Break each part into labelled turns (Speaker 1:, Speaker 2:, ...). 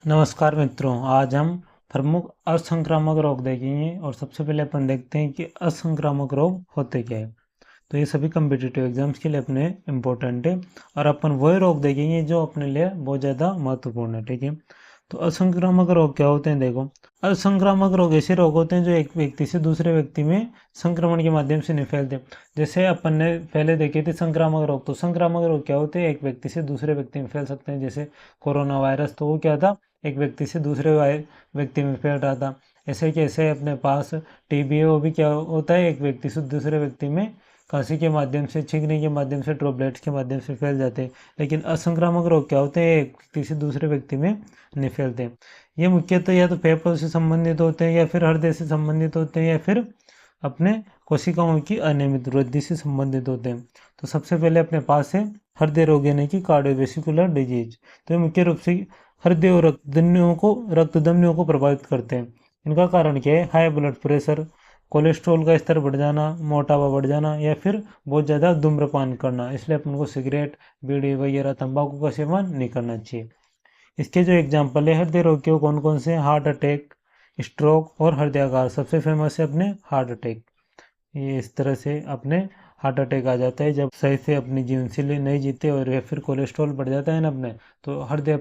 Speaker 1: नमस्कार मित्रों, आज हम प्रमुख असंक्रामक रोग देखेंगे और सबसे पहले अपन देखते हैं कि असंक्रामक रोग होते क्या है। तो ये सभी कम्पिटिटिव एग्जाम्स के लिए अपने इम्पोर्टेंट है और अपन वही रोग देखेंगे जो अपने लिए बहुत ज़्यादा महत्वपूर्ण है। ठीक है, तो असंक्रामक रोग क्या होते हैं? देखो, असंक्रामक रोग ऐसे रोग होते हैं जो एक व्यक्ति से दूसरे व्यक्ति में संक्रमण के माध्यम से नहीं फैलते। जैसे अपन ने पहले देखे थे संक्रामक रोग, तो संक्रामक रोग क्या होते हैं? एक व्यक्ति से दूसरे व्यक्ति में फैल सकते हैं। जैसे कोरोना वायरस, तो वो क्या था? एक व्यक्ति से दूसरे व्यक्ति में फैल रहा था। ऐसे कैसे अपने पास टीबी है, वो भी क्या होता है? एक व्यक्ति से दूसरे व्यक्ति में खांसी के माध्यम से, छींकने के माध्यम से, ड्रॉपलेट्स के माध्यम से फैल जाते हैं। लेकिन असंक्रामक रोग क्या होते हैं? एक व्यक्ति से दूसरे व्यक्ति में नहीं फैलते। ये मुख्यतः या तो फेफड़ों से संबंधित होते हैं, या फिर हृदय से संबंधित होते हैं, या फिर अपने कोशिकाओं की अनियमित वृद्धि से संबंधित होते हैं। तो सबसे पहले अपने पास है हृदय रोग यानी कि कार्डियोवेस्कुलर डिजीज। तो ये मुख्य रूप से हृदय और रक्त धमनियों को प्रभावित करते हैं। इनका कारण क्या है? हाई ब्लड प्रेशर, कोलेस्ट्रॉल का स्तर बढ़ जाना, मोटापा बढ़ जाना, या फिर बहुत ज़्यादा धूम्रपान करना। इसलिए अपन को सिगरेट, बीड़ी वगैरह तंबाकू का सेवन नहीं करना चाहिए। इसके जो एग्जाम्पल है हृदय रोग के, वो कौन कौन से हैं? हार्ट अटैक, स्ट्रोक और हृदयाघात। सबसे फेमस है अपने हार्ट अटैक। ये इस तरह से अपने हार्ट अटैक आ जाता है जब सही से अपनी जीवन शैली नहीं जीते, और या फिर कोलेस्ट्रॉल बढ़ जाता है ना अपने, तो हृदय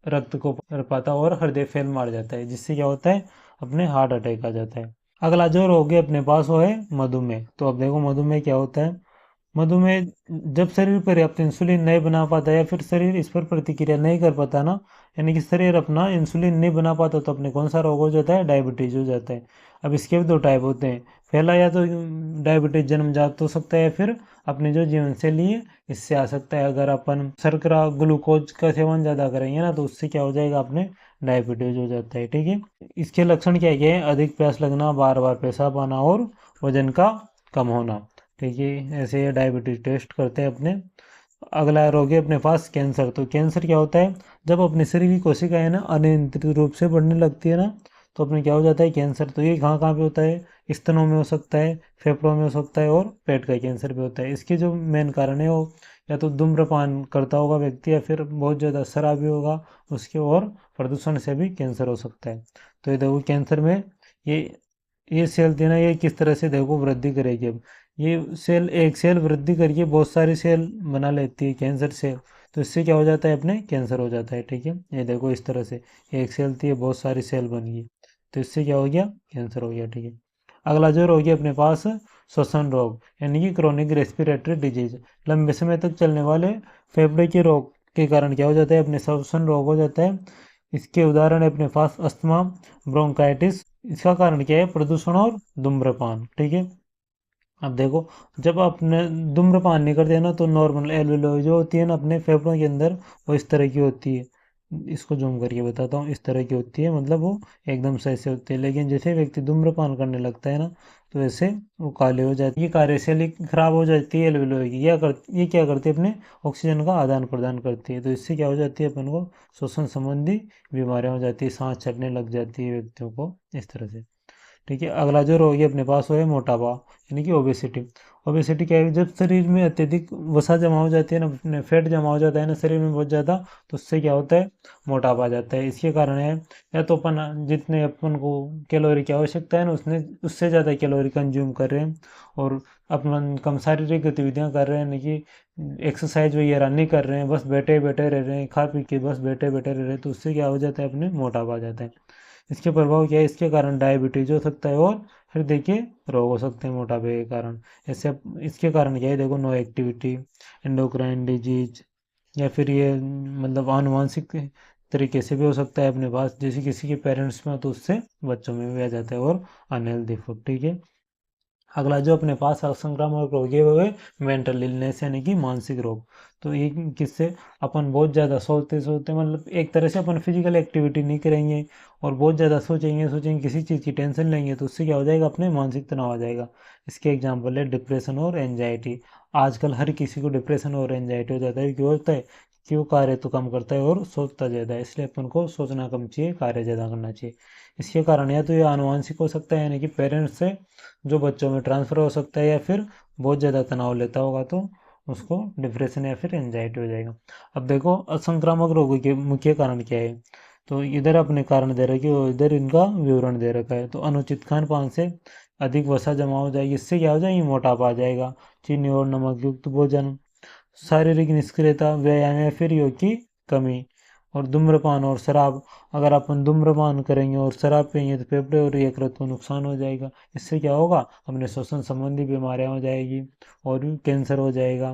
Speaker 1: रक्त को कर पाता और हृदय फेल मार जाता है, जिससे क्या होता है? अपने हार्ट अटैक आ जाता है। अगला जो रोग है अपने पास, वो है मधुमेह। तो अब देखो मधुमेह क्या होता है। मधुमेह जब शरीर पर्याप्त इंसुलिन नहीं बना पाता, या फिर शरीर इस पर प्रतिक्रिया नहीं कर पाता ना, यानी कि शरीर अपना इंसुलिन नहीं बना पाता, तो अपने कौन सा रोग हो जाता है? डायबिटीज हो जाता है। अब इसके भी दो टाइप होते हैं। पहला, या तो डायबिटीज जन्मजात हो सकता है, या फिर अपनी जो जीवन शैली है इससे आ सकता है। अगर अपन शर्करा, ग्लूकोज का सेवन ज़्यादा करेंगे ना, तो उससे क्या हो जाएगा? अपने डायबिटीज हो जाता है। ठीक है, इसके लक्षण क्या क्या है? अधिक प्यास लगना, बार बार पेशाब आना और वजन का कम होना। ठीक है, ऐसे ये डायबिटीज टेस्ट करते हैं अपने। अगला रोग है अपने पास कैंसर। तो कैंसर क्या होता है? जब अपने शरीर की कोशिकाएं ना अनियंत्रित रूप से बढ़ने लगती है ना, तो अपने क्या हो जाता है? कैंसर। तो ये कहाँ कहाँ पे होता है? स्तनों में हो सकता है, फेफड़ों में हो सकता है, और पेट का कैंसर भी होता है। इसके जो मेन कारण है, वो या तो धूम्रपान करता होगा व्यक्ति, या फिर बहुत ज़्यादा शराबी होगा उसके, और प्रदूषण से भी कैंसर हो सकता है। तो ये देखो कैंसर में ये ये सेल थी ना, ये किस तरह से देखो वृद्धि करेगी। अब ये सेल, एक सेल वृद्धि करके बहुत सारी सेल बना लेती है, कैंसर सेल। तो इससे क्या हो जाता है? अपने कैंसर हो जाता है। ठीक है, ये देखो इस तरह से एक सेल थी, बहुत सारी सेल बन गई, तो इससे क्या हो गया? कैंसर हो गया। ठीक है, अगला जो रोग है अपने पास, श्वसन रोग यानी कि क्रोनिक रेस्पिरेटरी डिजीज। लंबे समय तक चलने वाले फेफड़े के रोग के कारण क्या हो जाता है? अपने श्वसन रोग हो जाता है। इसके उदाहरण है अपने पास अस्थमा, ब्रोंकाइटिस। इसका कारण क्या है? प्रदूषण और धूम्रपान। ठीक है, अब देखो, जब आपने धूम्रपान नहीं करते हैं ना, तो नॉर्मल एल्वेलोई जो होती है ना अपने फेफड़ों के अंदर, वो इस तरह की होती है। इसको जूम करके बताता हूँ, इस तरह की होती है, मतलब वो एकदम सही से होती है। लेकिन जैसे व्यक्ति धूम्रपान करने लगता है ना, तो ऐसे वो काले हो जाती है, कार्यशैली खराब हो जाती है एल्वेलोई की। ये क्या करती है? अपने ऑक्सीजन का आदान प्रदान करती है। तो इससे क्या हो जाती है? अपन को श्वसन संबंधी बीमारियां हो जाती है, सांस चढ़ने लग जाती है व्यक्तियों को, इस तरह से। ठीक है, अगला जो रोग है अपने पास, वो है मोटापा यानी कि ओबेसिटी। ओबेसिटी क्या है? जब शरीर में अत्यधिक वसा जमा हो जाती है ना, फैट जमा हो जाता है ना शरीर में बहुत ज़्यादा, तो उससे क्या होता है? मोटापा आ जाता है। इसके कारण है, या तो अपन जितने अपन को कैलोरी की आवश्यकता है ना, उसने उससे ज़्यादा कैलोरी कंज्यूम कर रहे हैं, और अपन कम शारीरिक गतिविधियाँ कर रहे हैं, यानी कि एक्सरसाइज वगैरह नहीं कर रहे हैं, बस बैठे बैठे रह रहे हैं, खा पी के बस बैठे बैठे रह रहे हैं, तो उससे क्या हो जाता है? अपने मोटापा आ जाता है। इसके प्रभाव क्या है? इसके कारण डायबिटीज हो सकता है, और हृदय के रोग हो सकते हैं मोटापे के कारण। ऐसे इसके कारण क्या है? देखो, नो एक्टिविटी, एंडोक्राइन डिजीज, या फिर ये मतलब आनुवंशिक तरीके से भी हो सकता है अपने पास। जैसे किसी के पेरेंट्स में हो, तो उससे बच्चों में भी आ जाता है, और अनहेल्दी फूड। ठीक है, अगला जो अपने पास असंक्रामक रोग है, वो है मेंटल इलनेस यानी कि मानसिक रोग। तो ये किससे? अपन बहुत ज़्यादा सोचते सोचते, मतलब एक तरह से अपन फिजिकल एक्टिविटी नहीं करेंगे, और बहुत ज़्यादा सोचेंगे सोचेंगे, किसी चीज़ की टेंशन लेंगे, तो उससे क्या हो जाएगा? अपने मानसिक तनाव आ जाएगा। इसके एग्जाम्पल है डिप्रेशन और एंजाइटी। आजकल हर किसी को डिप्रेशन और एंजाइटी हो जाता है। क्यों होता है? क्यों? कार्य तो कम करता है और सोचता ज़्यादा है, इसलिए अपन को सोचना कम चाहिए, कार्य ज़्यादा करना चाहिए। इसके कारण या तो ये आनुवंशिक हो सकता है, यानी कि पेरेंट्स से जो बच्चों में ट्रांसफ़र हो सकता है, या फिर बहुत ज़्यादा तनाव लेता होगा, तो उसको डिप्रेशन या फिर एंजाइटी हो जाएगा। अब देखो, असंक्रामक रोगों के मुख्य कारण क्या है? तो इधर अपने कारण दे रखे और इधर इनका विवरण दे रखा है। तो अनुचित खान पान से अधिक वसा जमा हो जाएगी, इससे क्या हो जाएगी, मोटापा आ जाएगा। चीनी और नमक युक्त भोजन, शारीरिक निष्क्रियता, व्यायाम या फिर योग की कमी। और धूम्रपान और शराब, अगर अपन धूम्रपान करेंगे और शराब पियेंगे तो फेफड़े और यकृत को नुकसान हो जाएगा। इससे क्या होगा, अपने श्वसन संबंधी बीमारियां हो जाएगी और कैंसर हो जाएगा।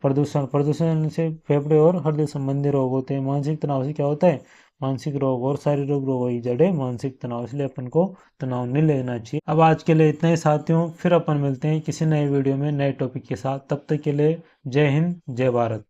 Speaker 1: प्रदूषण, प्रदूषण से फेफड़े और हृदय संबंधी रोग होते हैं। मानसिक तनाव से क्या होता है, मानसिक रोग और शारीरिक रोगों की जड़ है मानसिक तनाव, इसलिए अपन को तनाव नहीं लेना चाहिए। अब आज के लिए इतना ही साथियों, फिर अपन मिलते हैं किसी नए वीडियो में नए टॉपिक के साथ। तब तक के लिए जय हिंद, जय भारत।